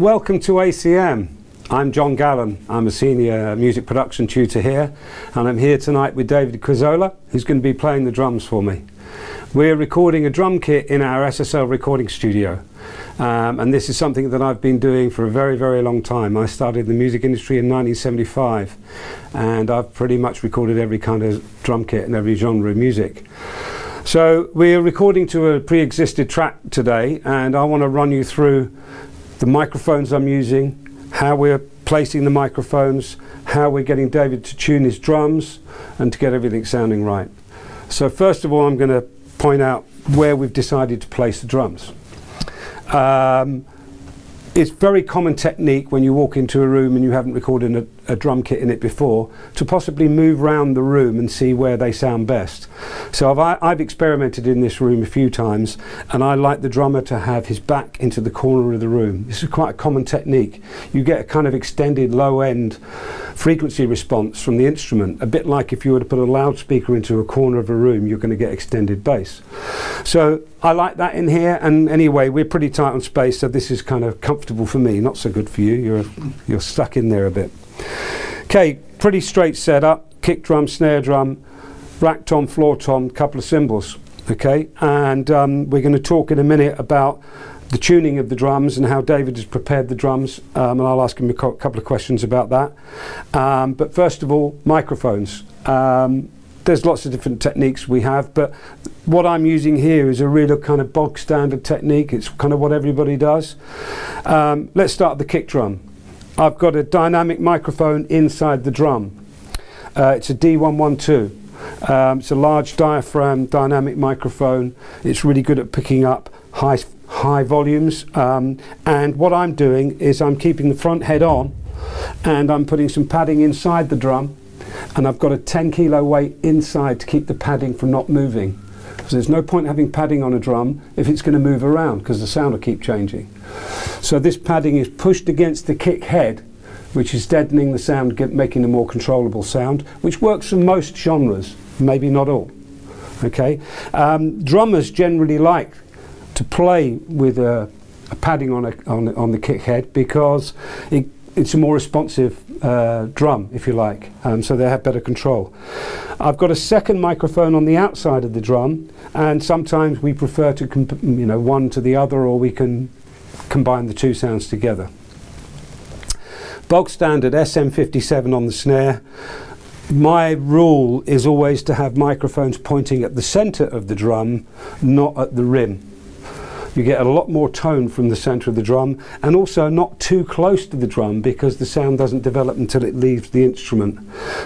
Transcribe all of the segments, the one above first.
Welcome to ACM. I'm John Gallen. I'm a senior music production tutor here, and I'm here tonight with David Quizola, who's going to be playing the drums for me. We're recording a drum kit in our SSL recording studio, and this is something that I've been doing for a very, very long time. I started in the music industry in 1975, and I've pretty much recorded every kind of drum kit and every genre of music. So we're recording to a pre-existed track today, and I want to run you through the microphones I'm using, how we're placing the microphones, how we're getting David to tune his drums, and to get everything sounding right. So first of all, I'm going to point out where we've decided to place the drums. It's very common technique when you walk into a room and you haven't recorded a drum kit in it before to possibly move around the room and see where they sound best. So I've experimented in this room a few times, and I like the drummer to have his back into the corner of the room. This is quite a common technique. You get a kind of extended low-end frequency response from the instrument, a bit like if you were to put a loudspeaker into a corner of a room, you're going to get extended bass. So I like that in here, and anyway, we're pretty tight on space, so this is kind of comfortable for me, not so good for you. You're stuck in there a bit. Okay, pretty straight setup: kick drum, snare drum, rack tom, floor tom, couple of cymbals. Okay, and we're going to talk in a minute about the tuning of the drums and how David has prepared the drums, and I'll ask him a couple of questions about that. But first of all, microphones. There's lots of different techniques we have, but what I'm using here is a real kind of bog standard technique. It's kind of what everybody does. Let's start the kick drum. I've got a dynamic microphone inside the drum. It's a D112. It's a large diaphragm dynamic microphone. It's really good at picking up high volumes. And what I'm doing is I'm keeping the front head on, and I'm putting some padding inside the drum, and I've got a 10 kilo weight inside to keep the padding from not moving. So there's no point having padding on a drum if it's going to move around, because the sound will keep changing. So this padding is pushed against the kick head, which is deadening the sound, making a more controllable sound, which works for most genres, maybe not all. Okay, drummers generally like to play with a padding on the kick head because it's a more responsive drum, if you like, so they have better control. I've got a second microphone on the outside of the drum, and sometimes we prefer to one to the other, or we can combine the two sounds together. Bog standard SM57 on the snare. My rule is always to have microphones pointing at the center of the drum, not at the rim. You get a lot more tone from the center of the drum, and also not too close to the drum, because the sound doesn't develop until it leaves the instrument.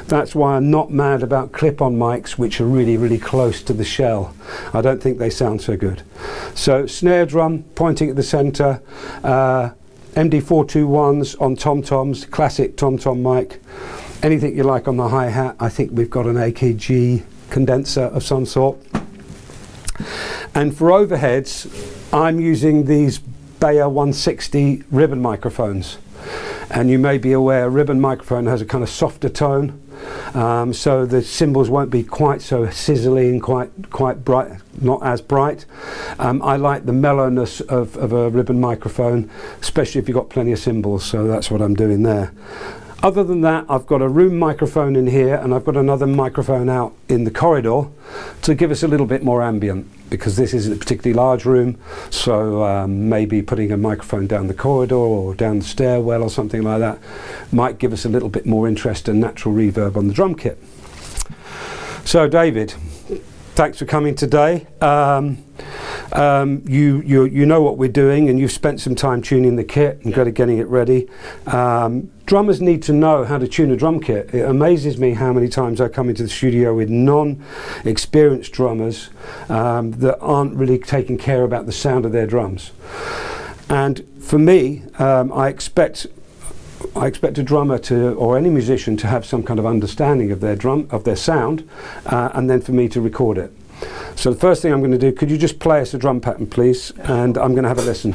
That's why I'm not mad about clip-on mics which are really, really close to the shell. I don't think they sound so good. So snare drum pointing at the center, MD421s on tom-toms, classic tom-tom mic. Anything you like on the hi-hat. I think we've got an AKG condenser of some sort. And for overheads, I'm using these Bayer 160 ribbon microphones, and you may be aware a ribbon microphone has a kind of softer tone, so the cymbals won't be quite so sizzling, quite bright, not as bright. I like the mellowness of a ribbon microphone, especially if you've got plenty of cymbals, so that's what I'm doing there. Other than that, I've got a room microphone in here, and I've got another microphone out in the corridor to give us a little bit more ambient, because this isn't a particularly large room, so maybe putting a microphone down the corridor or down the stairwell or something like that might give us a little bit more interest and natural reverb on the drum kit. So David, thanks for coming today. You know what we're doing, and you've spent some time tuning the kit and getting it ready. Drummers need to know how to tune a drum kit. It amazes me how many times I come into the studio with non-experienced drummers that aren't really taking care about the sound of their drums. And for me, I expect a drummer or any musician to have some kind of understanding of their sound, and then for me to record it. So the first thing I'm going to do, could you just play us a drum pattern, please? And I'm going to have a listen.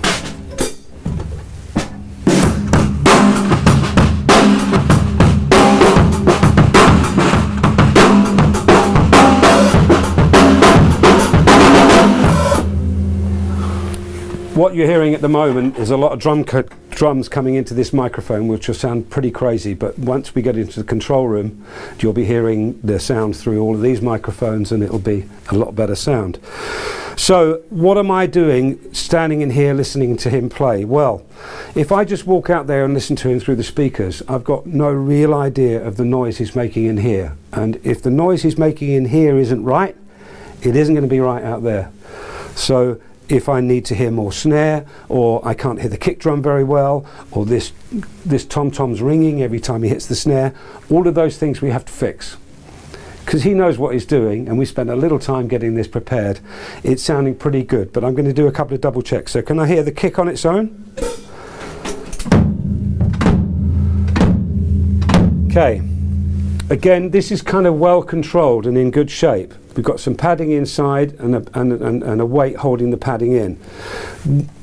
what you're hearing at the moment is a lot of drums coming into this microphone, which will sound pretty crazy, but once we get into the control room, you'll be hearing the sound through all of these microphones, and it'll be a lot better sound. So what am I doing standing in here listening to him play? Well, if I just walk out there and listen to him through the speakers, I've got no real idea of the noise he's making in here. And if the noise he's making in here isn't right, it isn't going to be right out there. So if I need to hear more snare, or I can't hear the kick drum very well, or this tom-tom's ringing every time he hits the snare, all of those things we have to fix. Because he knows what he's doing, and we spent a little time getting this prepared. It's sounding pretty good, but I'm going to do a couple of double checks. So can I hear the kick on its own? Okay. Again, this is kind of well controlled and in good shape. We've got some padding inside and a weight holding the padding in.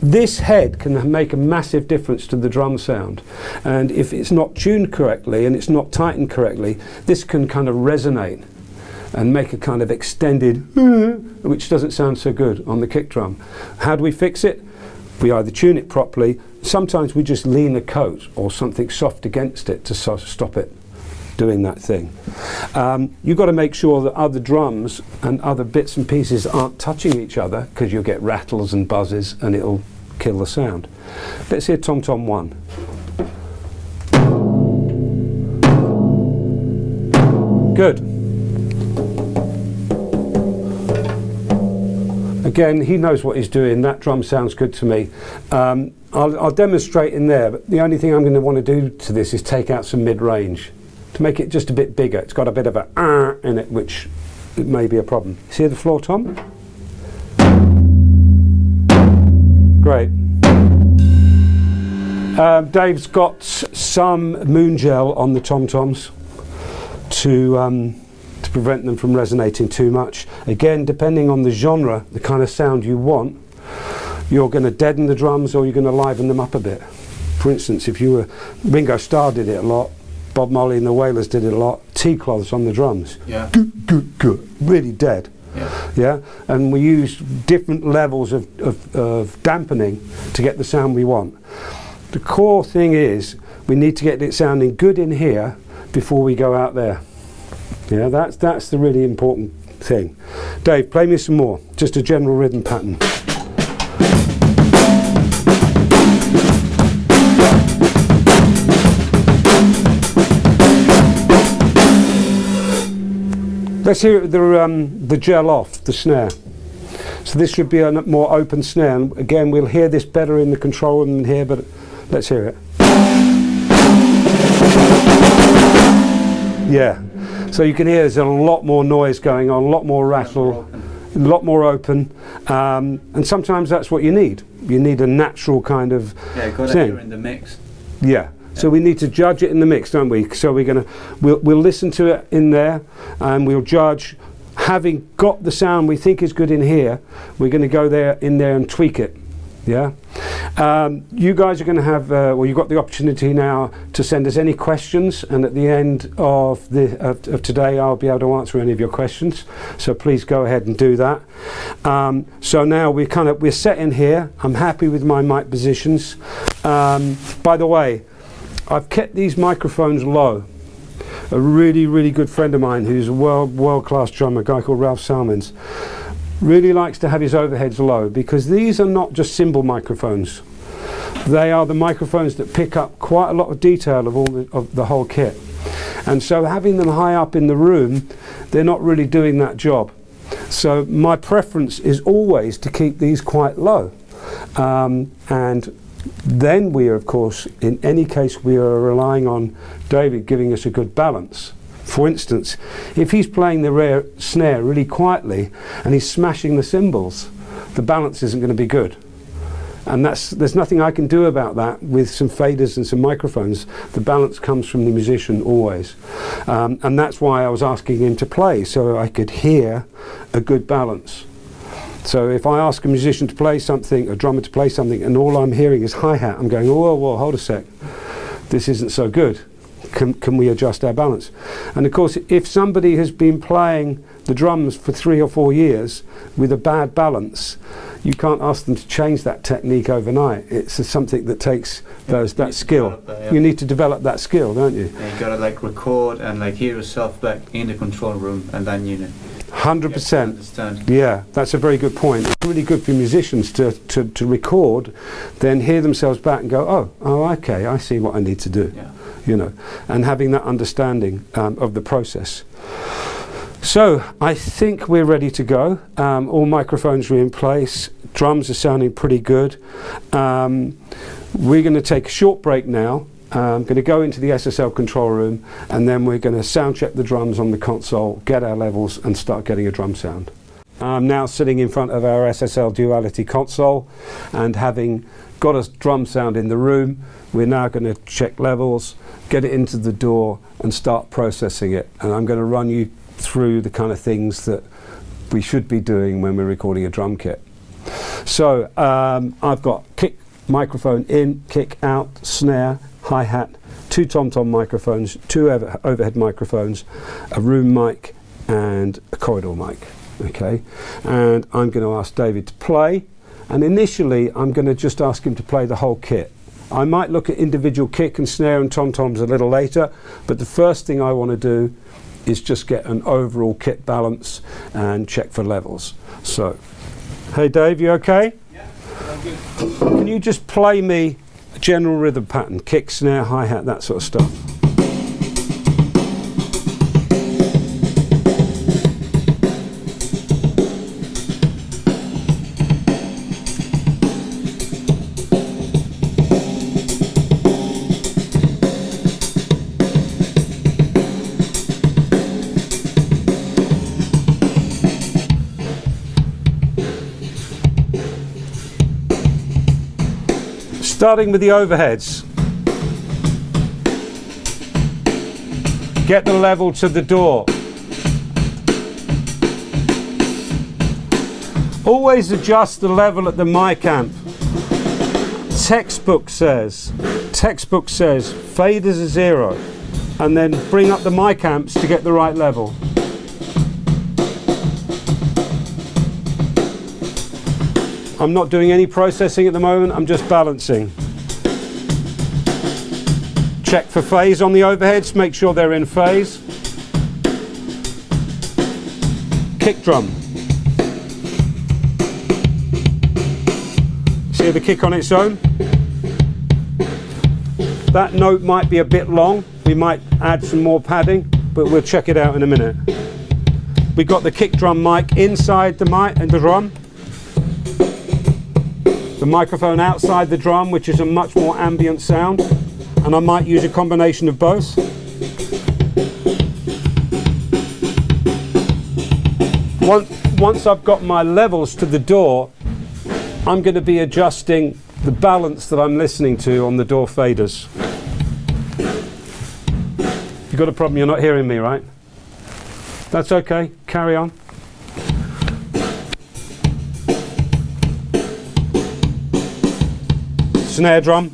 This head can make a massive difference to the drum sound, and if it's not tuned correctly and it's not tightened correctly, this can kind of resonate and make a kind of extended which doesn't sound so good on the kick drum. How do we fix it? We either tune it properly, sometimes we just lean a coat or something soft against it to stop it doing that thing. You've got to make sure that other drums and other bits and pieces aren't touching each other, because you'll get rattles and buzzes and it'll kill the sound. Let's hear Tom Tom 1. Good. Again, he knows what he's doing. That drum sounds good to me. I'll demonstrate in there, but the only thing I'm going to want to do to this is take out some mid-range to make it just a bit bigger. It's got a bit of a in it, which it may be a problem. See the floor tom? Great. Dave's got some moon gel on the tom-toms to prevent them from resonating too much. Again, depending on the genre, the kind of sound you want, you're going to deaden the drums or you're going to liven them up a bit. For instance, if you were, Ringo Starr did it a lot, Bob Marley and the Wailers did it a lot, T-cloths on the drums. Yeah. Good, really dead. Yeah. Yeah. And we use different levels of dampening to get the sound we want. The core thing is we need to get it sounding good in here before we go out there. Yeah, that's the really important thing. Dave, play me some more, just a general rhythm pattern. Let's hear the gel off, the snare. So this should be a more open snare. And again, we'll hear this better in the control room than here, but let's hear it. Yeah. So you can hear there's a lot more noise going on, a lot more rattle, a lot more open. And sometimes that's what you need. You need a natural kind of got to hear in the mix. Yeah. So we need to judge it in the mix, don't we? So we'll listen to it in there, and we'll judge. Having got the sound we think is good in here, we're going to go in there and tweak it. Yeah. You guys are going to have, well, you've got the opportunity now to send us any questions, and at the end of today, I'll be able to answer any of your questions. So please go ahead and do that. So now we're set in here. I'm happy with my mic positions. By the way, I've kept these microphones low. A really, really good friend of mine who's a world-class drummer, a guy called Ralph Salmons, really likes to have his overheads low, because these are not just cymbal microphones. They are the microphones that pick up quite a lot of detail of the whole kit. And so having them high up in the room, they're not really doing that job. So my preference is always to keep these quite low. And then we are, of course, in any case, we are relying on David giving us a good balance. For instance, if he's playing the rare snare really quietly and he's smashing the cymbals, the balance isn't going to be good. And there's nothing I can do about that with some faders and some microphones. The balance comes from the musician always. And that's why I was asking him to play, so I could hear a good balance. So if I ask a musician to play something, a drummer to play something, and all I'm hearing is hi-hat, I'm going, oh, whoa, hold a sec. This isn't so good. Can we adjust our balance? And of course, if somebody has been playing the drums for 3 or 4 years with a bad balance, you can't ask them to change that technique overnight. It's something that takes that skill. You need to develop that skill, don't you? Yeah, you gotta like record and like hear yourself back in the control room, and then 100%. Yeah, that's a very good point. It's really good for musicians to record, then hear themselves back and go, oh, okay, I see what I need to do. Yeah. You know, and having that understanding of the process. So I think we're ready to go. All microphones are in place. Drums are sounding pretty good. We're going to take a short break now. I'm going to go into the SSL control room, and then we're going to sound check the drums on the console, get our levels, and start getting a drum sound. I'm now sitting in front of our SSL duality console, and having got a drum sound in the room, we're now going to check levels, get it into the DAW, and start processing it. And I'm going to run you through the kind of things that we should be doing when we're recording a drum kit. So I've got kick microphone in, kick out, snare, hi-hat, 2 tom-tom microphones, 2 overhead microphones, a room mic, and a corridor mic. Okay, and I'm going to ask David to play, and initially I'm going to just ask him to play the whole kit. I might look at individual kick and snare and tom-toms a little later, but the first thing I want to do is just get an overall kit balance and check for levels. So, hey Dave, you okay? Yeah, I'm good. Can you just play me a general rhythm pattern, kick, snare, hi-hat, that sort of stuff? Starting with the overheads. Get the level to the DAW. Always adjust the level at the mic amp. Textbook says faders are 0, and then bring up the mic amps to get the right level. I'm not doing any processing at the moment, I'm just balancing. Check for phase on the overheads, make sure they're in phase. Kick drum. See the kick on its own? That note might be a bit long, we might add some more padding, but we'll check it out in a minute. We've got the kick drum mic inside the mic and the drum. The microphone outside the drum, which is a much more ambient sound, and I might use a combination of both. Once I've got my levels to the DAW, I'm going to be adjusting the balance that I'm listening to on the DAW faders. You've got a problem, you're not hearing me, right? That's okay, carry on. Snare drum.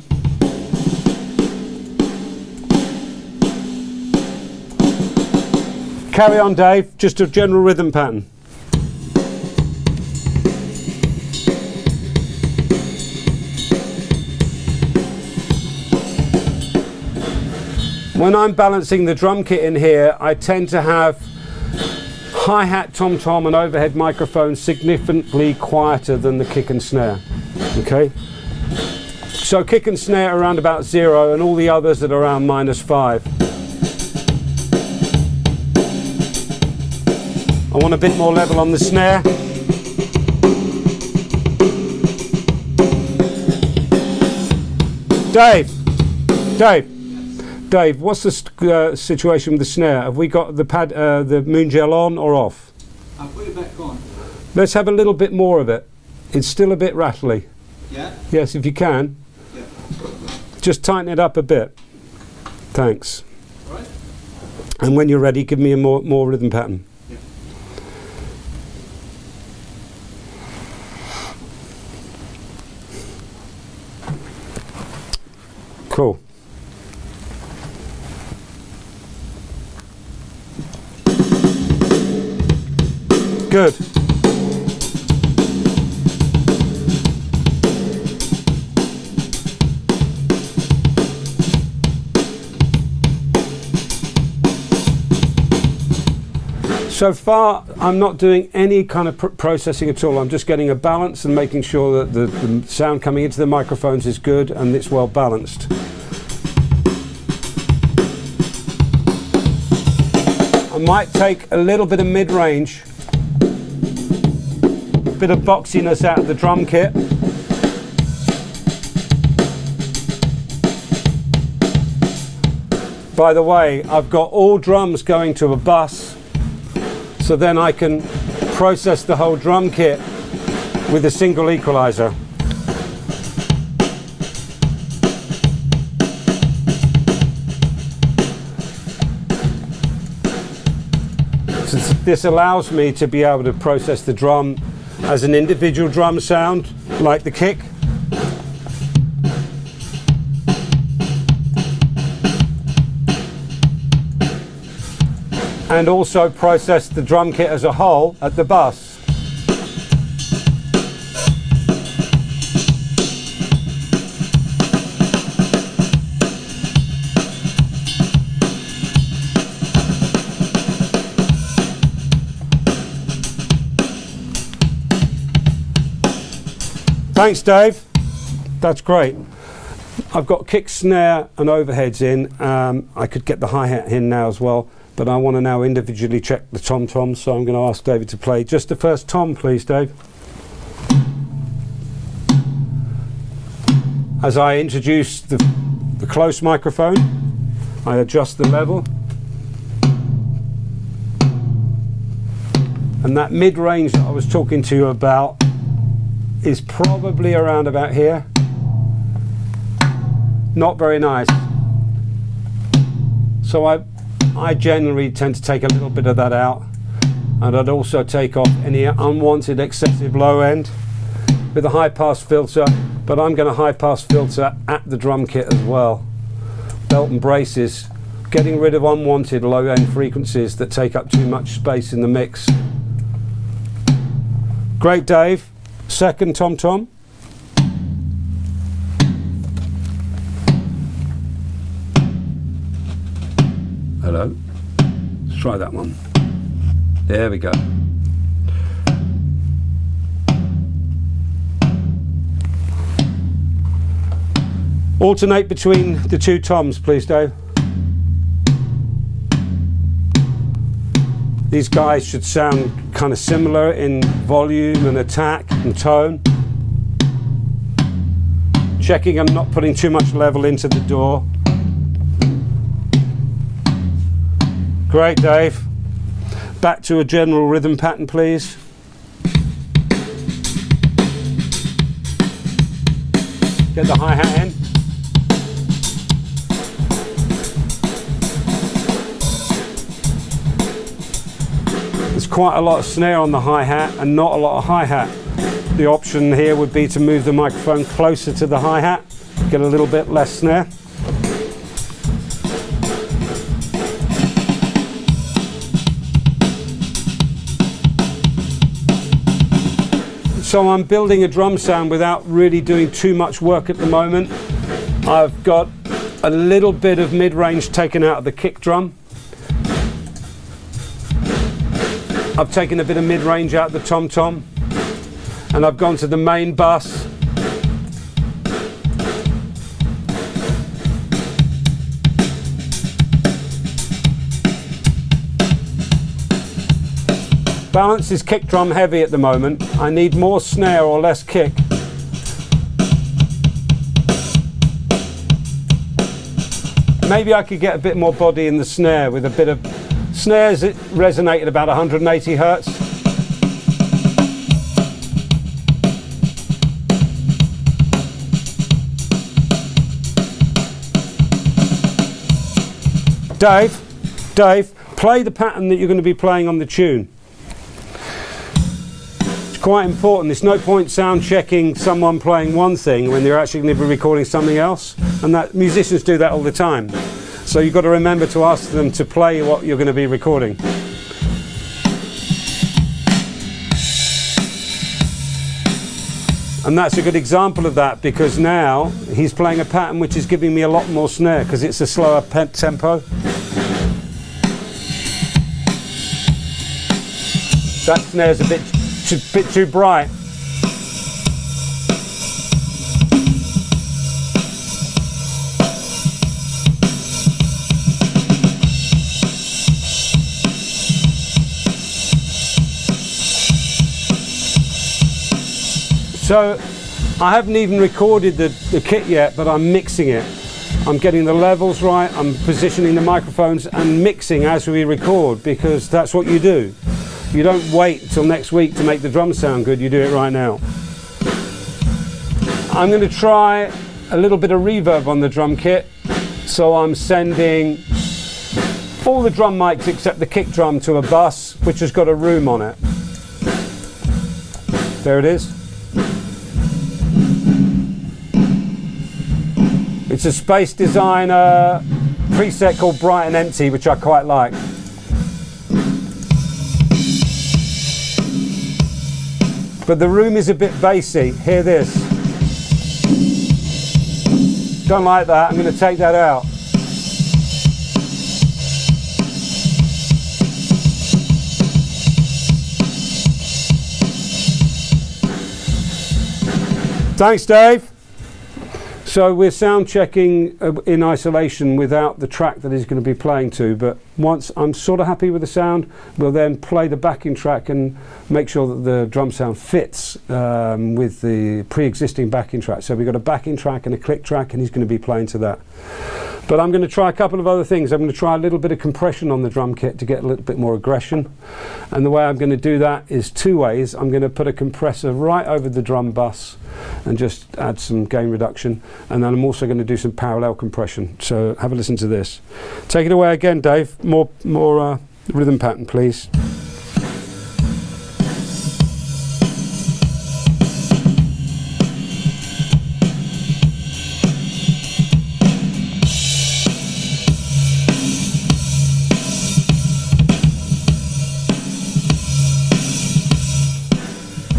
Carry on, Dave, just a general rhythm pattern. When I'm balancing the drum kit in here, I tend to have hi-hat, tom-tom and overhead microphones significantly quieter than the kick and snare. Okay? So kick and snare around about 0 and all the others at around -5. I want a bit more level on the snare. Dave, what's the situation with the snare? Have we got the moon gel on or off? I'll put it back on. Let's have a little bit more of it. It's still a bit rattly. Yeah? Yes, if you can. Yeah. Just tighten it up a bit. Thanks. All right. And when you're ready, give me a more rhythm pattern. Yeah. Cool. Good. So far, I'm not doing any kind of processing at all. I'm just getting a balance and making sure that the sound coming into the microphones is good and it's well balanced. I might take a little bit of mid-range, a bit of boxiness out of the drum kit. By the way, I've got all drums going to a bus, so then I can process the whole drum kit with a single equalizer. This allows me to be able to process the drum as an individual drum sound, like the kick. And also process the drum kit as a whole at the bus. Thanks, Dave. That's great. I've got kick, snare and overheads in. I could get the hi-hat in now as well, but I want to now individually check the tom-toms, so I'm going to ask David to play just the first tom, please, Dave. As I introduce the close microphone, I adjust the level. And that mid-range that I was talking to you about is probably around about here. Not very nice. So I generally tend to take a little bit of that out, and I'd also take off any unwanted excessive low end with a high pass filter, but I'm going to high pass filter at the drum kit as well. Belt and braces, getting rid of unwanted low end frequencies that take up too much space in the mix. Great, Dave. Second tom-tom. Hello. Let's try that one. There we go. Alternate between the two toms, please, Dave. These guys should sound kind of similar in volume and attack and tone. Checking I'm not putting too much level into the door. Great, Dave. Back to a general rhythm pattern, please. Get the hi-hat in. There's quite a lot of snare on the hi-hat and not a lot of hi-hat. The option here would be to move the microphone closer to the hi-hat, get a little bit less snare. So I'm building a drum sound without really doing too much work at the moment. I've got a little bit of mid-range taken out of the kick drum. I've taken a bit of mid-range out of the tom-tom, and I've gone to the main bus. Balance is kick drum heavy at the moment. I need more snare or less kick. Maybe I could get a bit more body in the snare with a bit of snares that resonate at about 180 hertz. Dave, play the pattern that you're going to be playing on the tune. It's quite important. There's no point sound checking someone playing one thing when they're actually going to be recording something else, and that musicians do that all the time. So you've got to remember to ask them to play what you're going to be recording. And that's a good example of that, because now he's playing a pattern which is giving me a lot more snare because it's a slower tempo. That snare's a bit too bright. So I haven't even recorded the kit yet, but I'm mixing it. I'm getting the levels right, I'm positioning the microphones and mixing as we record, because that's what you do. You don't wait till next week to make the drums sound good, you do it right now. I'm going to try a little bit of reverb on the drum kit, so I'm sending all the drum mics except the kick drum to a bus which has got a room on it. There it is. It's a Space Designer preset called Bright and Empty, which I quite like. But the room is a bit bassy. Hear this. Don't like that. I'm going to take that out. Thanks, Dave. So we're sound checking in isolation without the track that he's going to be playing to, but once I'm sort of happy with the sound, we'll then play the backing track and make sure that the drum sound fits with the pre-existing backing track. So we've got a backing track and a click track, and he's going to be playing to that. But I'm going to try a couple of other things. I'm going to try a little bit of compression on the drum kit to get a little bit more aggression. And the way I'm going to do that is two ways. I'm going to put a compressor right over the drum bus and just add some gain reduction. And then I'm also going to do some parallel compression. So have a listen to this. Take it away again, Dave. More rhythm pattern, please.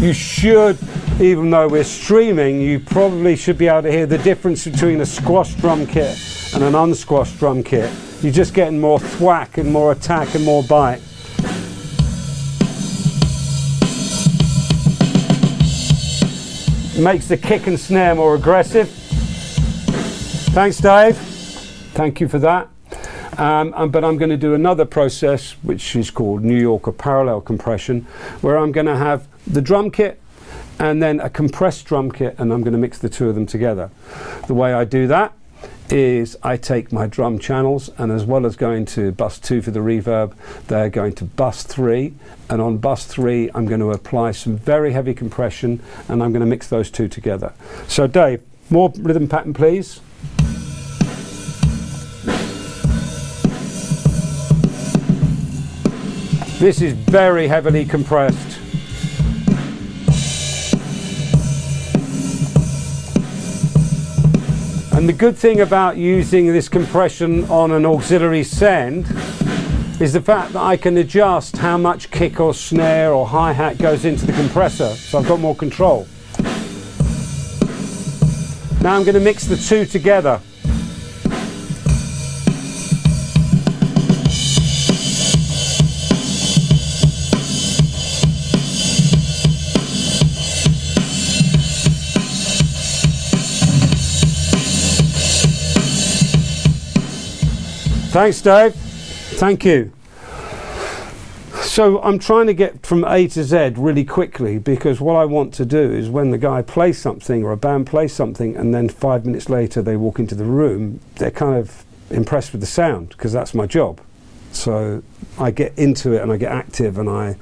You should, even though we're streaming, you probably should be able to hear the difference between a squash drum kit and an unsquashed drum kit. You're just getting more thwack and more attack and more bite. It makes the kick and snare more aggressive. Thanks, Dave. Thank you for that. But I'm going to do another process which is called New Yorker parallel compression, where I'm going to have the drum kit and then a compressed drum kit, and I'm going to mix the two of them together. The way I do that is I take my drum channels, and as well as going to bus 2 for the reverb, they're going to bus 3, and on bus 3 I'm going to apply some very heavy compression, and I'm going to mix those two together. So Dave, more rhythm pattern please. This is very heavily compressed. And the good thing about using this compression on an auxiliary send is the fact that I can adjust how much kick or snare or hi-hat goes into the compressor, so I've got more control. Now I'm going to mix the two together. Thanks, Dave. Thank you. So I'm trying to get from A to Z really quickly, because what I want to do is when the guy plays something or a band plays something and then 5 minutes later they walk into the room, they're kind of impressed with the sound, because that's my job. So I get into it and I get active and I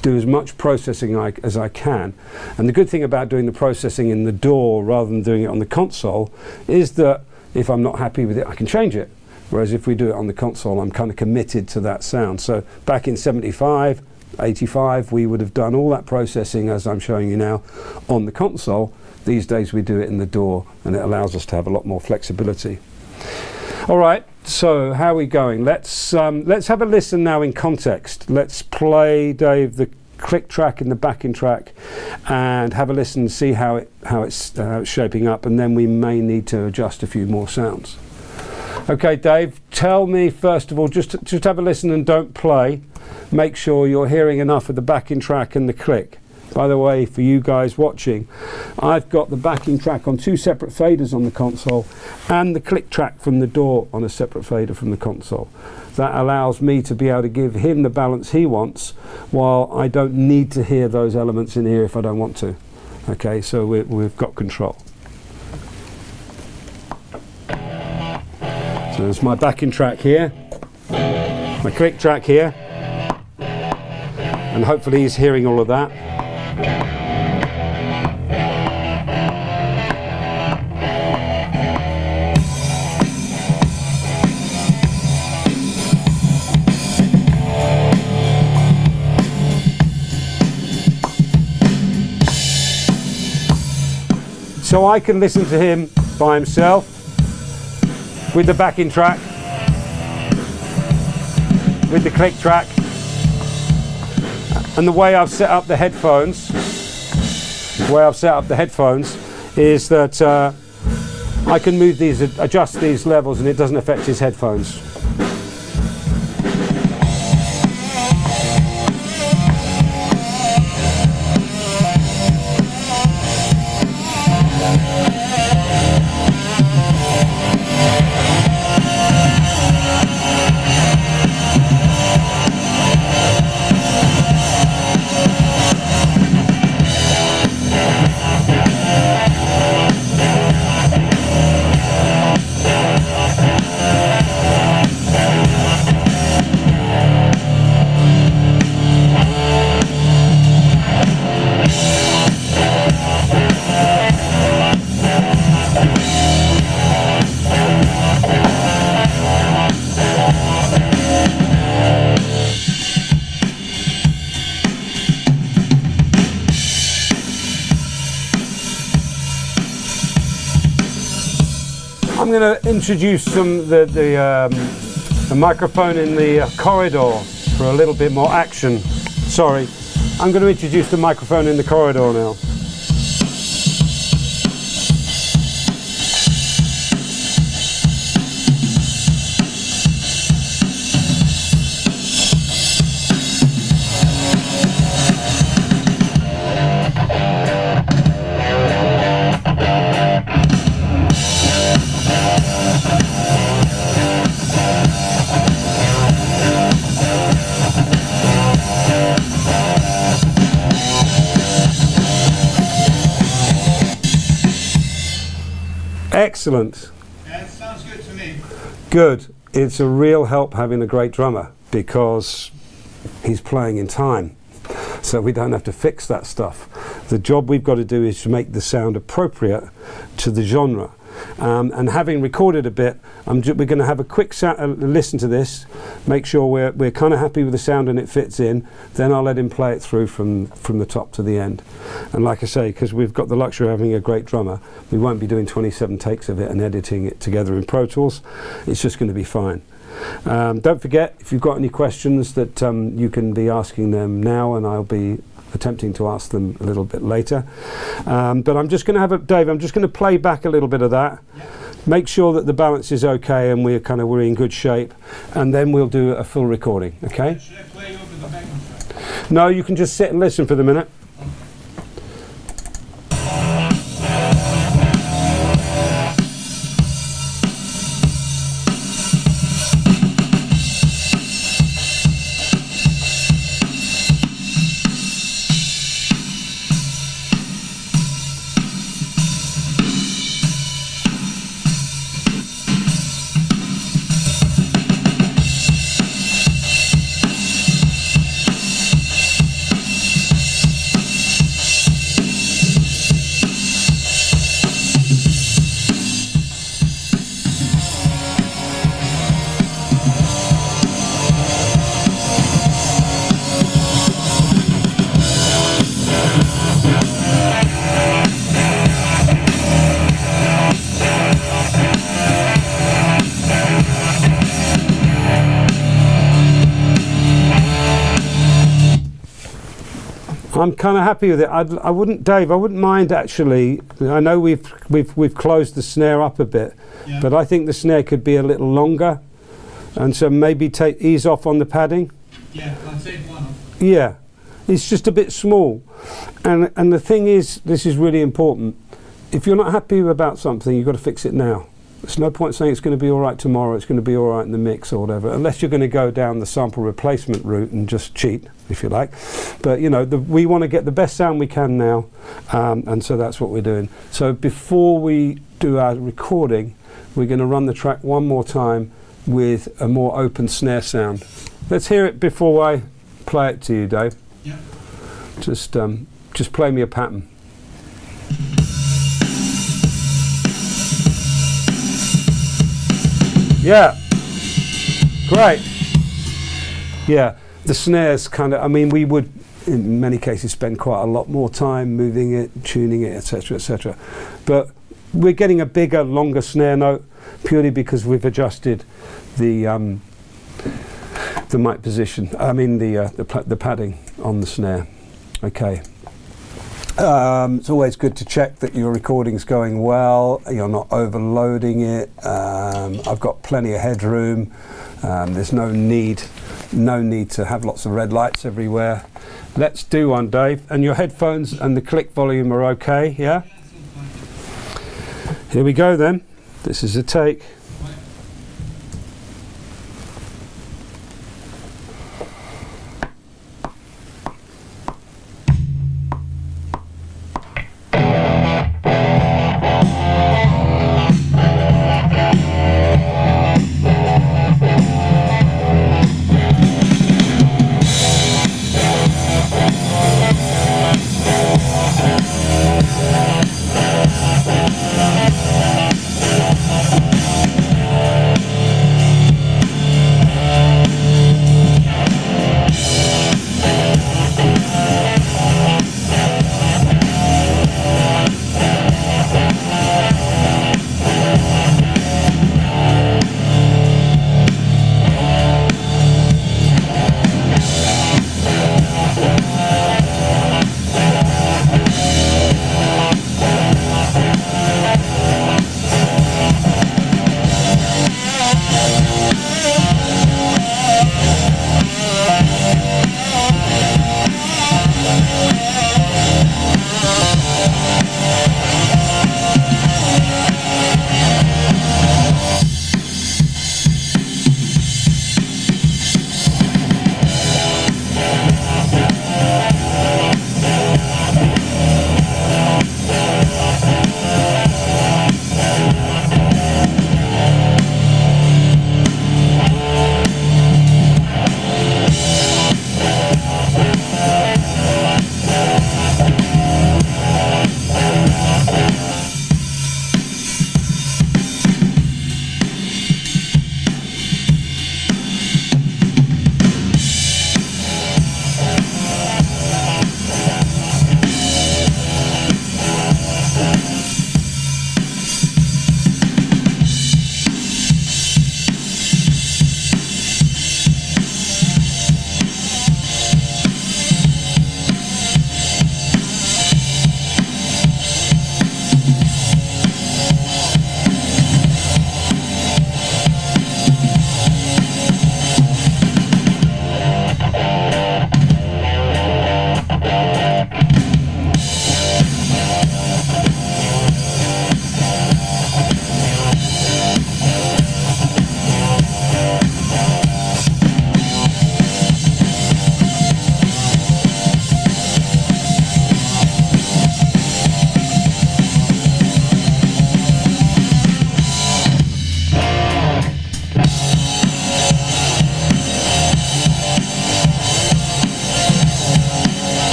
do as much processing as I can. And the good thing about doing the processing in the DAW rather than doing it on the console is that if I'm not happy with it, I can change it. Whereas if we do it on the console, I'm kind of committed to that sound. So back in 75, 85, we would have done all that processing as I'm showing you now on the console. These days we do it in the DAW, and it allows us to have a lot more flexibility. All right, so how are we going? Let's have a listen now in context. Let's play, Dave, the click track and the backing track, and have a listen and see how it's shaping up, and then we may need to adjust a few more sounds. Okay, Dave, tell me first of all, just have a listen and don't play. make sure you're hearing enough of the backing track and the click. By the way, for you guys watching, I've got the backing track on 2 separate faders on the console and the click track from the DAW on a separate fader from the console. That allows me to be able to give him the balance he wants, while I don't need to hear those elements in here if I don't want to. Okay, so we've got control. So there's my backing track here, my click track here, and hopefully he's hearing all of that. So I can listen to him by himself with the backing track, with the click track, and the way I've set up the headphones, is that I can move these, adjust these levels, and it doesn't affect his headphones. I'm going to introduce the microphone in the corridor for a little bit more action. Sorry, I'm going to introduce the microphone in the corridor now. Excellent. Yeah, it sounds good to me. Good. It's a real help having a great drummer, because he's playing in time, so we don't have to fix that stuff. The job we've got to do is to make the sound appropriate to the genre. And having recorded a bit, we're going to have a quick listen to this, make sure we're kind of happy with the sound and it fits in. Then I'll let him play it through from the top to the end. And like I say, because we've got the luxury of having a great drummer, we won't be doing 27 takes of it and editing it together in Pro Tools. It's just going to be fine. Don't forget, if you've got any questions, that you can be asking them now, and I'll be attempting to ask them a little bit later. But I'm just going to have Dave, I'm just going to play back a little bit of that. Yeah. Make sure that the balance is okay and we're in good shape, and then we'll do a full recording. Okay? Should I play over the backing track? No, you can just sit and listen for the minute. I'm kind of happy with it. I wouldn't, Dave, I wouldn't mind actually. I know we've closed the snare up a bit, yeah, but I think the snare could be a little longer, and so maybe ease off on the padding. Yeah, I'd say one off. Yeah, it's just a bit small. And the thing is, this is really important. If you're not happy about something, you've got to fix it now. There's no point saying it's going to be all right tomorrow, it's going to be all right in the mix or whatever, unless you're going to go down the sample replacement route and just cheat, if you like. But you know, we want to get the best sound we can now, and so that's what we're doing. So before we do our recording, we're going to run the track one more time with a more open snare sound. Let's hear it before I play it to you, Dave. Yeah. Just play me a pattern. Yeah, great. Yeah, the snares kind of, I mean, we would in many cases spend quite a lot more time moving it, tuning it, etc., etc. But we're getting a bigger, longer snare note purely because we've adjusted the mic position. I mean the padding on the snare. Okay. It's always good to check that your recording's going well, you're not overloading it. I've got plenty of headroom. There's no need to have lots of red lights everywhere. Let's do one, Dave. And your headphones and the click volume are okay, yeah? Here we go then. This is a take.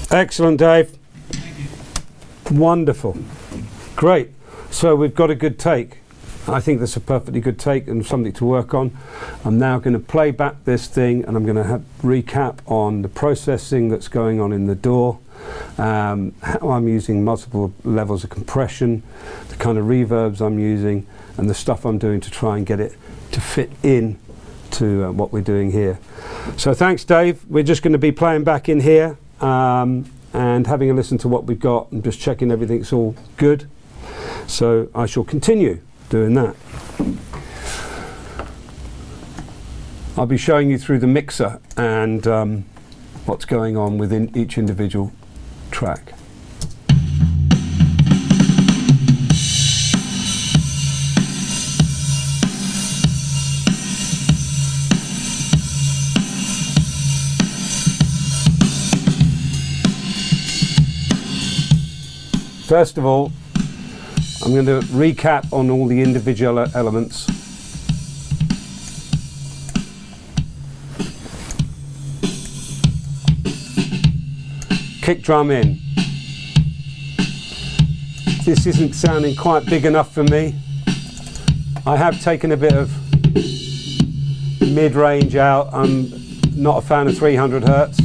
Excellent, Dave. Wonderful. Great. So we've got a good take. I think that's a perfectly good take and something to work on. I'm now going to play back this thing, and I'm going to recap on the processing that's going on in the door, how I'm using multiple levels of compression, the kind of reverbs I'm using, and the stuff I'm doing to try and get it to fit in to what we're doing here. So thanks, Dave. We're just going to be playing back in here and having a listen to what we've got and just checking everything's all good. So I shall continue doing that. I'll be showing you through the mixer and what's going on within each individual track. First of all, I'm going to recap on all the individual elements. Kick drum in. This isn't sounding quite big enough for me. I have taken a bit of mid-range out. I'm not a fan of 300 Hertz.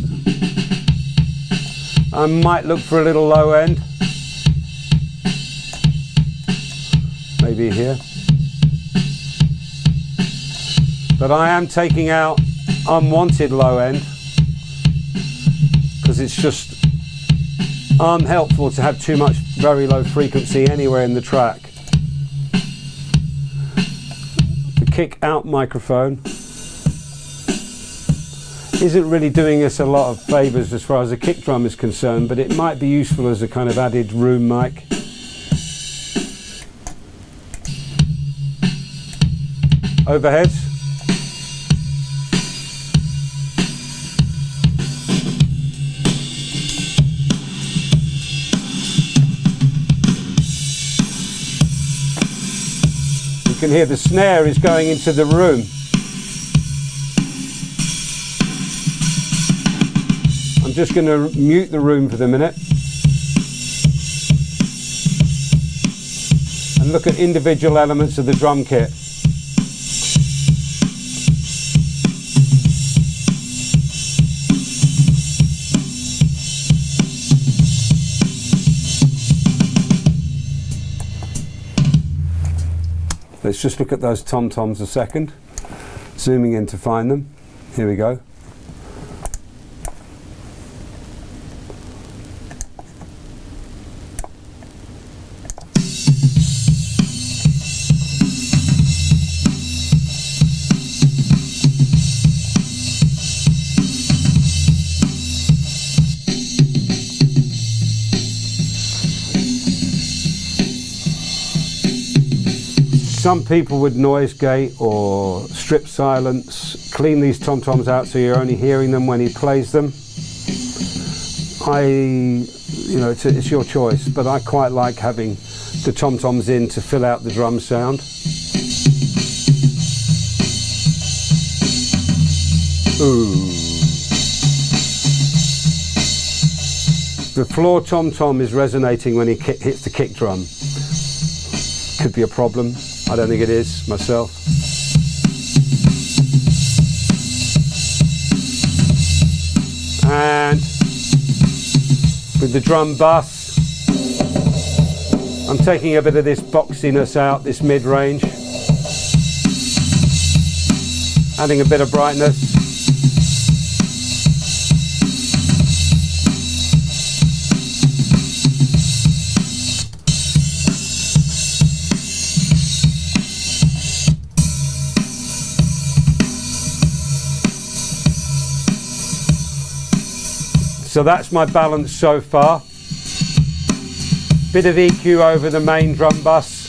I might look for a little low end. Maybe here. But I am taking out unwanted low end because it's just unhelpful to have too much very low frequency anywhere in the track. The kick out microphone isn't really doing us a lot of favours as far as the kick drum is concerned, but it might be useful as a kind of added room mic. Overheads. You can hear the snare is going into the room. I'm just going to mute the room for the minute and look at individual elements of the drum kit. Let's just look at those tom-toms a second. Zooming in to find them. Here we go. Some people would noise gate or strip silence, clean these tom-toms out so you're only hearing them when he plays them. It's your choice, but I quite like having the tom-toms in to fill out the drum sound. Ooh. The floor tom-tom is resonating when he hits the kick drum. Could be a problem. I don't think it is myself. And with the drum bass, I'm taking a bit of this boxiness out, this mid-range, adding a bit of brightness. So that's my balance so far. Bit of EQ over the main drum bus,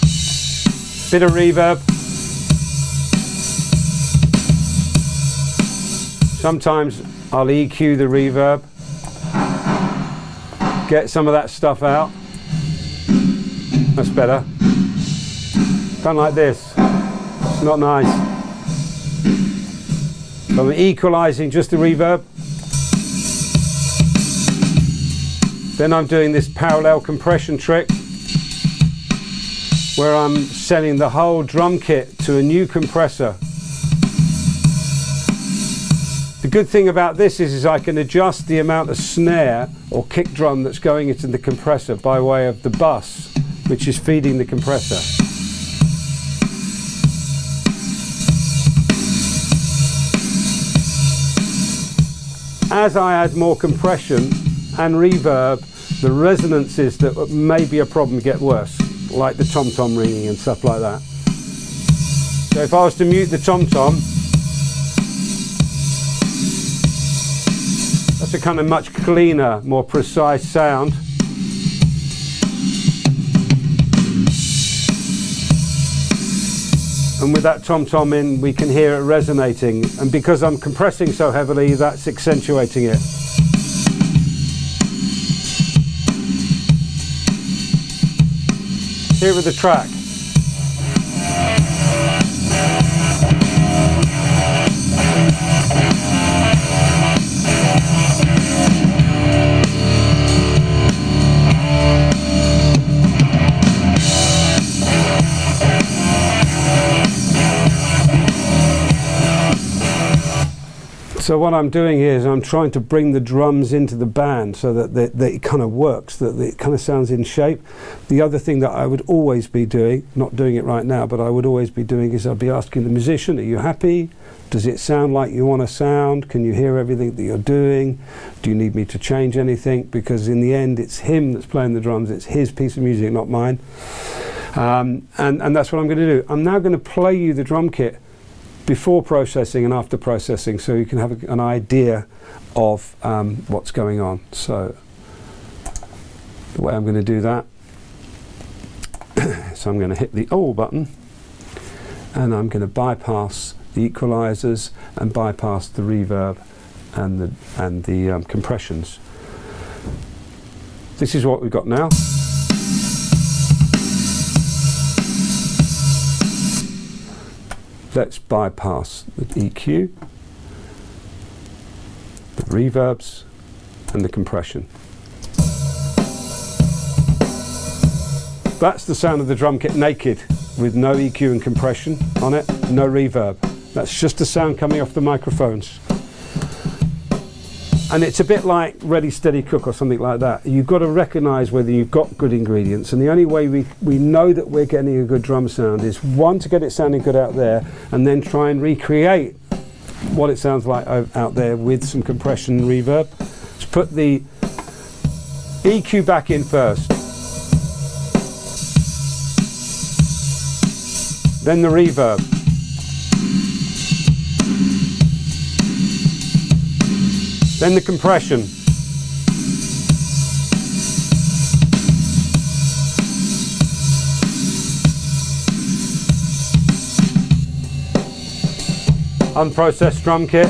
bit of reverb. Sometimes I'll EQ the reverb, get some of that stuff out. That's better. Don't like this, it's not nice. So I'm equalizing just the reverb. Then I'm doing this parallel compression trick. where I'm sending the whole drum kit to a new compressor. The good thing about this is I can adjust the amount of snare or kick drum that's going into the compressor by way of the bus, which is feeding the compressor. As I add more compression and reverb, the resonances that may be a problem get worse, like the tom-tom ringing and stuff like that. So if I was to mute the tom-tom, that's a kind of much cleaner, more precise sound. And with that tom-tom in, we can hear it resonating. And because I'm compressing so heavily, that's accentuating it. Here with the track. So what I'm doing here is I'm trying to bring the drums into the band so that it kind of works, that it kind of sounds in shape. The other thing that I would always be doing, not doing it right now, but I would always be doing is I'd be asking the musician, are you happy? Does it sound like you want to sound? Can you hear everything that you're doing? Do you need me to change anything? Because in the end, it's him that's playing the drums. It's his piece of music, not mine. And that's what I'm going to do. I'm now going to play you the drum kit before processing and after processing, so you can have an idea of what's going on. So the way I'm going to do that, so I'm going to hit the all button, and I'm going to bypass the equalizers and bypass the reverb and the compressions. This is what we've got now. Let's bypass the EQ, the reverbs, and the compression. That's the sound of the drum kit naked, with no EQ and compression on it, no reverb. That's just the sound coming off the microphones. And it's a bit like Ready Steady Cook or something like that. You've got to recognise whether you've got good ingredients, and the only way we know that we're getting a good drum sound is, one, to get it sounding good out there, and then try and recreate what it sounds like out there with some compression and reverb. Let's put the EQ back in first, then the reverb. Then the compression. Unprocessed drum kit.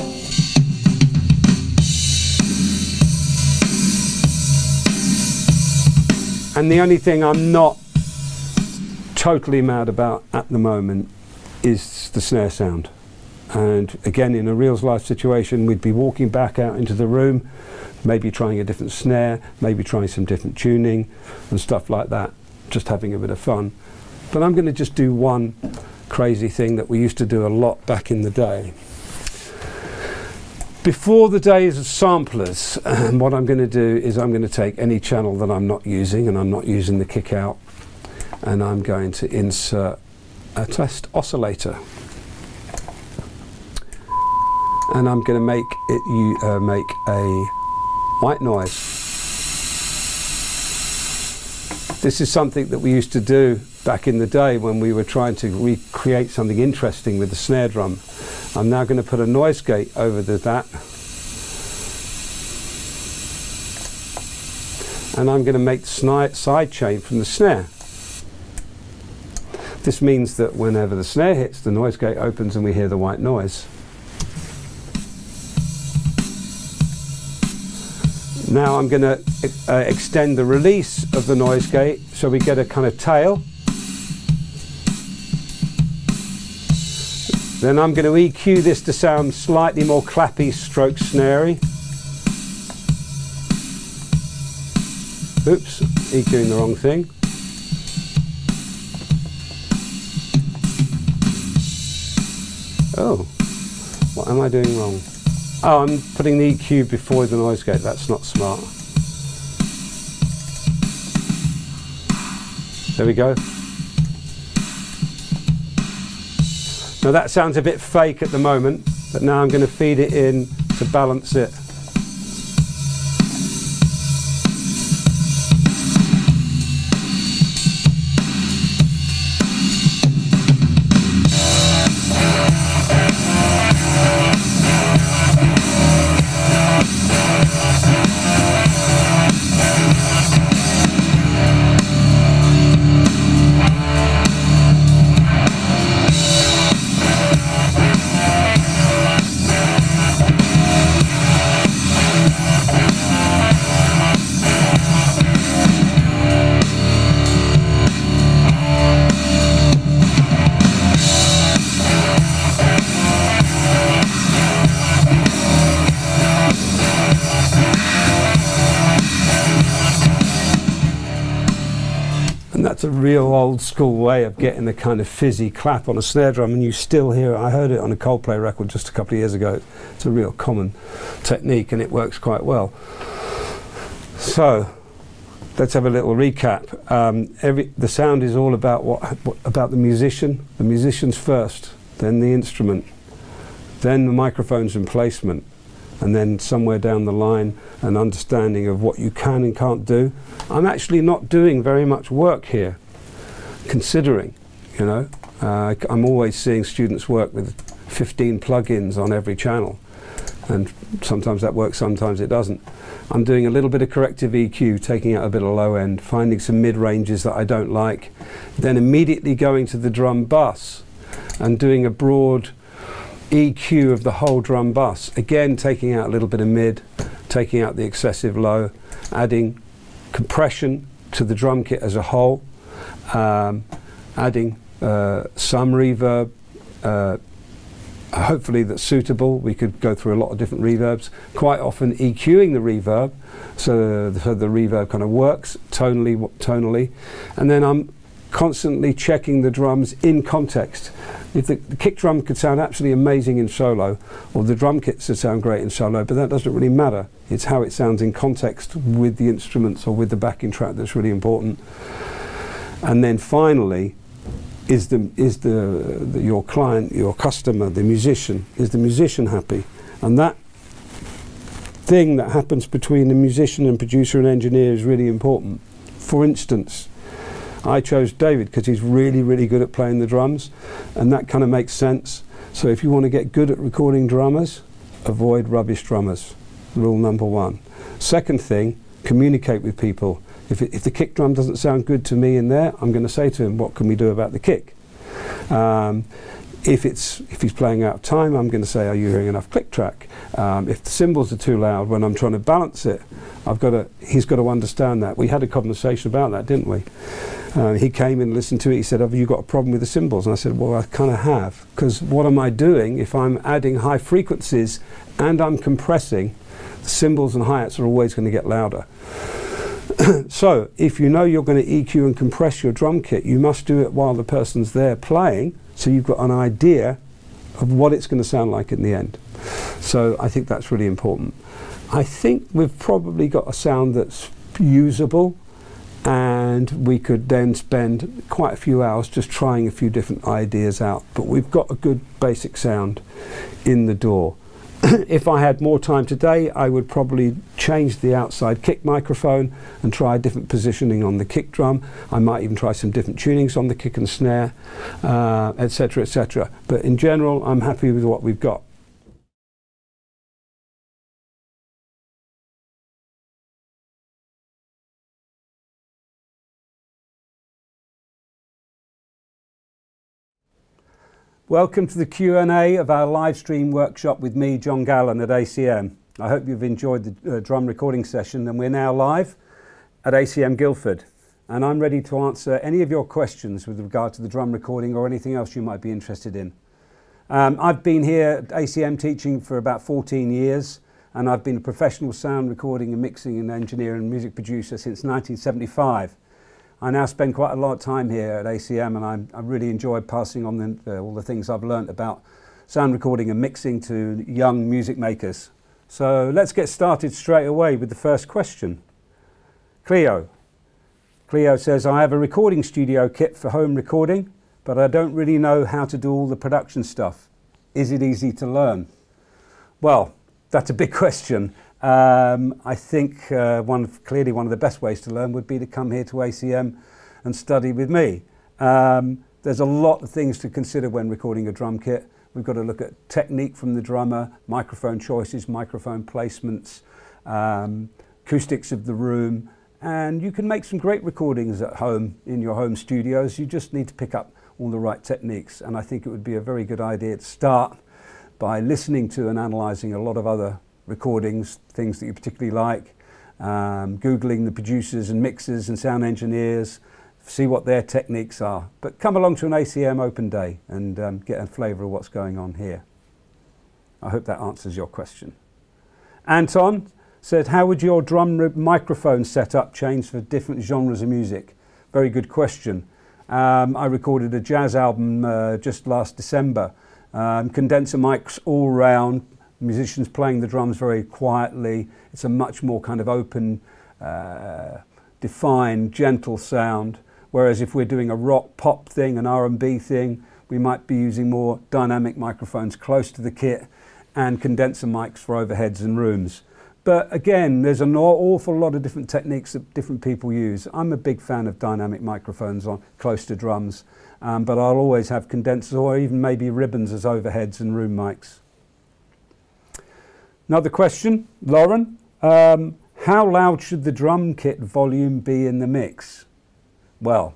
And the only thing I'm not totally mad about at the moment is the snare sound. And again, in a real life situation, we'd be walking back out into the room, maybe trying a different snare, maybe trying some different tuning and stuff like that, just having a bit of fun. But I'm going to just do one crazy thing that we used to do a lot back in the day. Before the days of samplers, what I'm going to do is I'm going to take any channel that I'm not using, and I'm not using the kick out, and I'm going to insert a test oscillator. And I'm going to make it make a white noise. This is something that we used to do back in the day when we were trying to recreate something interesting with the snare drum. I'm now going to put a noise gate over that, and I'm going to make the side chain from the snare. This means that whenever the snare hits, the noise gate opens and we hear the white noise. Now I'm going to extend the release of the noise gate so we get a kind of tail. Then I'm going to EQ this to sound slightly more clappy stroke snarey. Oops, EQing the wrong thing. Oh, what am I doing wrong? Oh, I'm putting the EQ before the noise gate. That's not smart. There we go. Now that sounds a bit fake at the moment, but now I'm going to feed it in to balance it. That's a real old school way of getting the kind of fizzy clap on a snare drum, and you still hear it. I heard it on a Coldplay record just a couple of years ago. It's a real common technique and it works quite well. So let's have a little recap. The sound is all about about the musician. The musician's first, then the instrument, then the microphones and placement, and then somewhere down the line an understanding of what you can and can't do. I'm actually not doing very much work here, considering, you know, I'm always seeing students work with 15 plugins on every channel, and sometimes that works, sometimes it doesn't. I'm doing a little bit of corrective EQ, taking out a bit of low end, finding some mid ranges that I don't like, then immediately going to the drum bus and doing a broad EQ of the whole drum bus, again taking out a little bit of mid, taking out the excessive low, adding compression to the drum kit as a whole, adding some reverb, hopefully that's suitable. We could go through a lot of different reverbs, quite often EQing the reverb so the reverb kind of works tonally, and then I'm constantly checking the drums in context. If the kick drum could sound absolutely amazing in solo, or the drum kit should sound great in solo, but that doesn't really matter. It's how it sounds in context with the instruments or with the backing track that's really important. And then finally, is your client, your customer, the musician, is the musician happy? And that thing that happens between the musician and producer and engineer is really important. For instance, I chose David because he's really, really good at playing the drums, and that kind of makes sense. So if you want to get good at recording drummers, avoid rubbish drummers. Rule number one. Second thing, communicate with people. If the kick drum doesn't sound good to me in there, I'm going to say to him, what can we do about the kick? If he's playing out of time, I'm going to say, are you hearing enough click track? If the cymbals are too loud when I'm trying to balance it, he's got to understand that. We had a conversation about that, didn't we? He came and listened to it. He said, have you got a problem with the cymbals? And I said, well, I kind of have, because what am I doing if I'm adding high frequencies and I'm compressing? The cymbals and hi-hats are always going to get louder. So if you know you're going to EQ and compress your drum kit, you must do it while the person's there playing, so you've got an idea of what it's going to sound like in the end. So I think that's really important. I think we've probably got a sound that's usable, and we could then spend quite a few hours just trying a few different ideas out, but we've got a good basic sound in the door. If I had more time today, I would probably change the outside kick microphone and try different positioning on the kick drum. I might even try some different tunings on the kick and snare, etc., etc. But in general, I'm happy with what we've got. Welcome to the Q&A of our live stream workshop with me, John Gallen at ACM. I hope you've enjoyed the drum recording session, and we're now live at ACM Guildford. And I'm ready to answer any of your questions with regard to the drum recording or anything else you might be interested in. I've been here at ACM teaching for about 14 years, and I've been a professional sound recording and mixing and engineer and music producer since 1975. I now spend quite a lot of time here at ACM, and I really enjoy passing on all the things I've learnt about sound recording and mixing to young music makers. So let's get started straight away with the first question. Cleo says, I have a recording studio kit for home recording, but I don't really know how to do all the production stuff. Is it easy to learn? Well, that's a big question. I think clearly one of the best ways to learn would be to come here to ACM and study with me. There's a lot of things to consider when recording a drum kit. We've got to look at technique from the drummer, microphone choices, microphone placements, acoustics of the room, and you can make some great recordings at home in your home studios. You just need to pick up all the right techniques, and I think it would be a very good idea to start by listening to and analysing a lot of other recordings, things that you particularly like, Googling the producers and mixers and sound engineers, see what their techniques are. But come along to an ACM open day and get a flavour of what's going on here. I hope that answers your question. Anton said, how would your drum microphone setup change for different genres of music? Very good question. I recorded a jazz album just last December. Condenser mics all round, musicians playing the drums very quietly. It's a much more kind of open, defined, gentle sound. Whereas if we're doing a rock pop thing, an R&B thing, we might be using more dynamic microphones close to the kit and condenser mics for overheads and rooms. But again, there's an awful lot of different techniques that different people use. I'm a big fan of dynamic microphones on close to drums, but I'll always have condensers or even maybe ribbons as overheads and room mics. Another question, Lauren. How loud should the drum kit volume be in the mix? Well,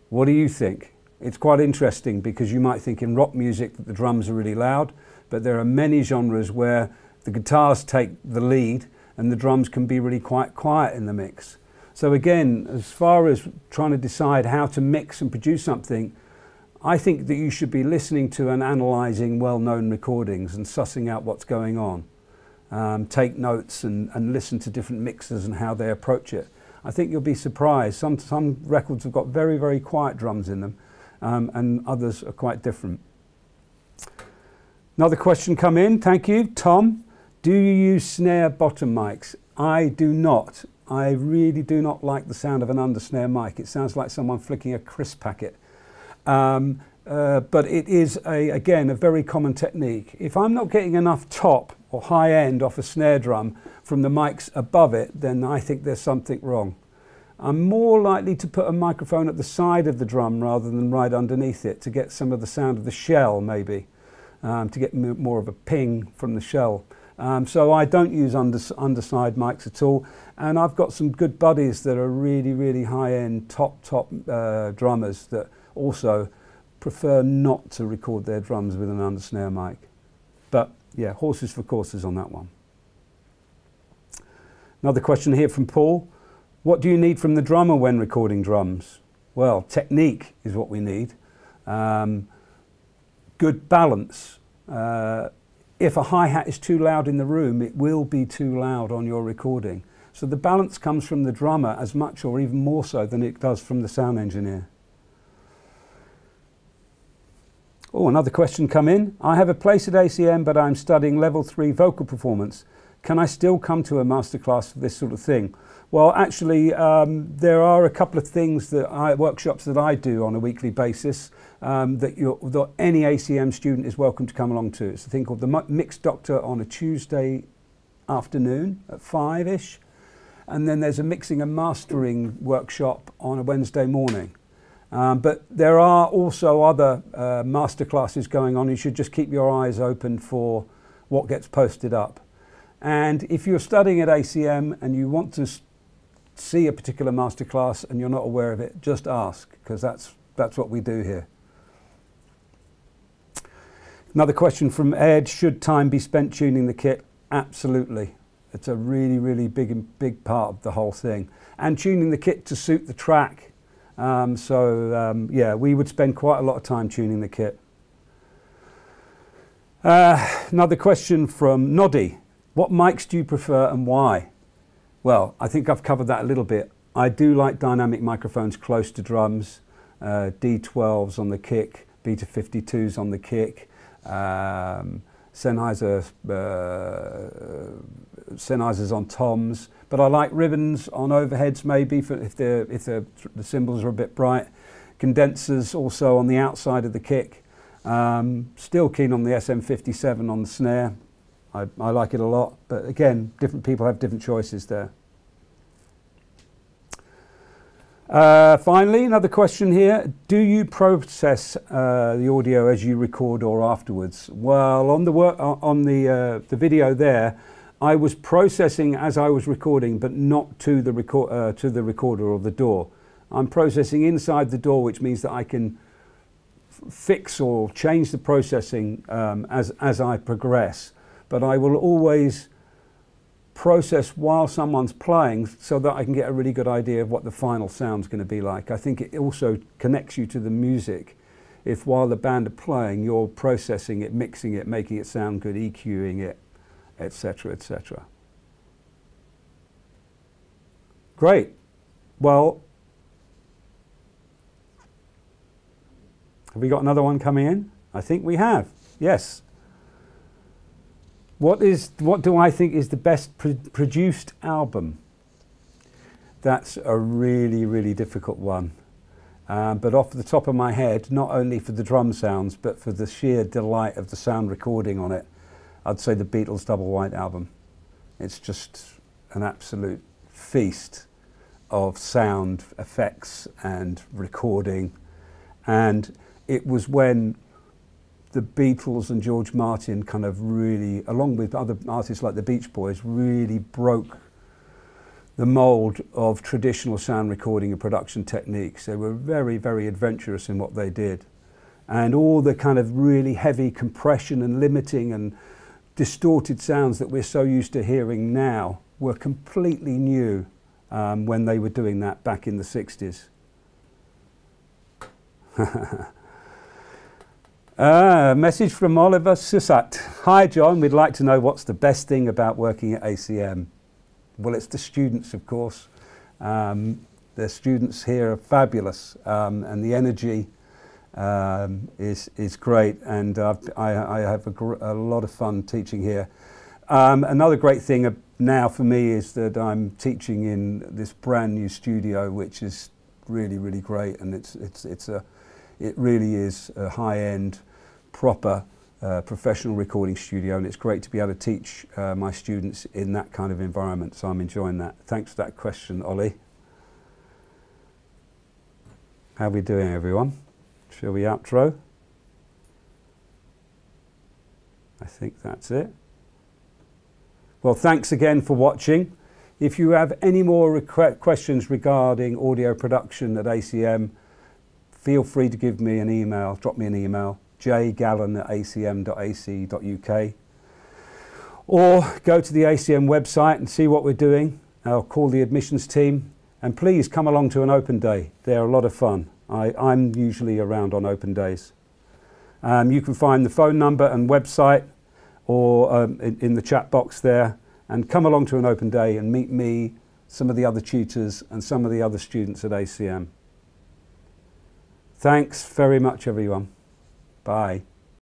what do you think? It's quite interesting because you might think in rock music that the drums are really loud, but there are many genres where the guitars take the lead and the drums can be really quite quiet in the mix. So again, as far as trying to decide how to mix and produce something, I think that you should be listening to and analysing well-known recordings and sussing out what's going on. Take notes and listen to different mixers and how they approach it. I think you'll be surprised. Some records have got very, very quiet drums in them, and others are quite different. Another question come in, thank you. Tom, do you use snare bottom mics? I do not. I really do not like the sound of an under-snare mic. It sounds like someone flicking a crisp packet. But it is, again, a very common technique. If I'm not getting enough top or high end off a snare drum from the mics above it, then I think there's something wrong. I'm more likely to put a microphone at the side of the drum rather than right underneath it to get some of the sound of the shell, maybe, to get more of a ping from the shell. So I don't use underside mics at all, and I've got some good buddies that are really, really high-end, top drummers that also prefer not to record their drums with an under-snare mic. But yeah, horses for courses on that one. Another question here from Paul. What do you need from the drummer when recording drums? Well, technique is what we need. Good balance. If a hi-hat is too loud in the room, it will be too loud on your recording. So the balance comes from the drummer as much or even more so than it does from the sound engineer. Oh, another question come in. I have a place at ACM, but I'm studying level 3 vocal performance. Can I still come to a masterclass for this sort of thing? Well, actually, there are a couple of things workshops that I do on a weekly basis that any ACM student is welcome to come along to. It's a thing called the Mixed Doctor on a Tuesday afternoon at 5-ish. And then there's a mixing and mastering workshop on a Wednesday morning. But there are also other masterclasses going on. You should just keep your eyes open for what gets posted up. And if you're studying at ACM and you want to see a particular masterclass and you're not aware of it, just ask, because that's what we do here. Another question from Ed, should time be spent tuning the kit? Absolutely. It's a really, really big part of the whole thing. And tuning the kit to suit the track. Yeah, we would spend quite a lot of time tuning the kit. Another question from Noddy. What mics do you prefer and why? Well, I think I've covered that a little bit. I do like dynamic microphones close to drums, D12s on the kick, Beta 52s on the kick. Sennheisers on toms, but I like ribbons on overheads maybe if the cymbals are a bit bright. Condensers also on the outside of the kick. Still keen on the SM57 on the snare. I like it a lot, but again, different people have different choices there. Finally, another question here. Do you process the audio as you record or afterwards? Well, on the video there, I was processing as I was recording, but not to the recorder or the DAW. I'm processing inside the DAW, which means that I can fix or change the processing as I progress. But I will always process while someone's playing so that I can get a really good idea of what the final sound's going to be like. I think it also connects you to the music. If while the band are playing, you're processing it, mixing it, making it sound good, EQing it, etc., etc. Great. Well, have we got another one coming in? I think we have. Yes. What do I think is the best produced album? That's a really, really difficult one. But off the top of my head, not only for the drum sounds, but for the sheer delight of the sound recording on it, I'd say the Beatles Double White album. It's just an absolute feast of sound effects and recording. And it was when the Beatles and George Martin kind of really, along with other artists like the Beach Boys, really broke the mold of traditional sound recording and production techniques. They were very, very adventurous in what they did. And all the kind of really heavy compression and limiting and distorted sounds that we're so used to hearing now were completely new when they were doing that back in the 60s. Message from Oliver Susat. Hi John, we'd like to know what's the best thing about working at ACM. Well, it's the students, of course. The students here are fabulous, and the energy is great, and I have a lot of fun teaching here. Another great thing now for me is that I'm teaching in this brand new studio, which is really, really great, and it really is a high-end, proper professional recording studio, and it's great to be able to teach my students in that kind of environment, so I'm enjoying that. Thanks for that question, Ollie. How are we doing, everyone? Shall we outro? I think that's it. Well, thanks again for watching. If you have any more questions regarding audio production at ACM, feel free to give me an email, drop me an email, jgallen@acm.ac.uk, or go to the ACM website and see what we're doing. I'll call the admissions team, and please come along to an open day. They're a lot of fun. I'm usually around on open days. You can find the phone number and website or in the chat box there, and come along to an open day and meet me, some of the other tutors and some of the other students at ACM. Thanks very much, everyone. Bye.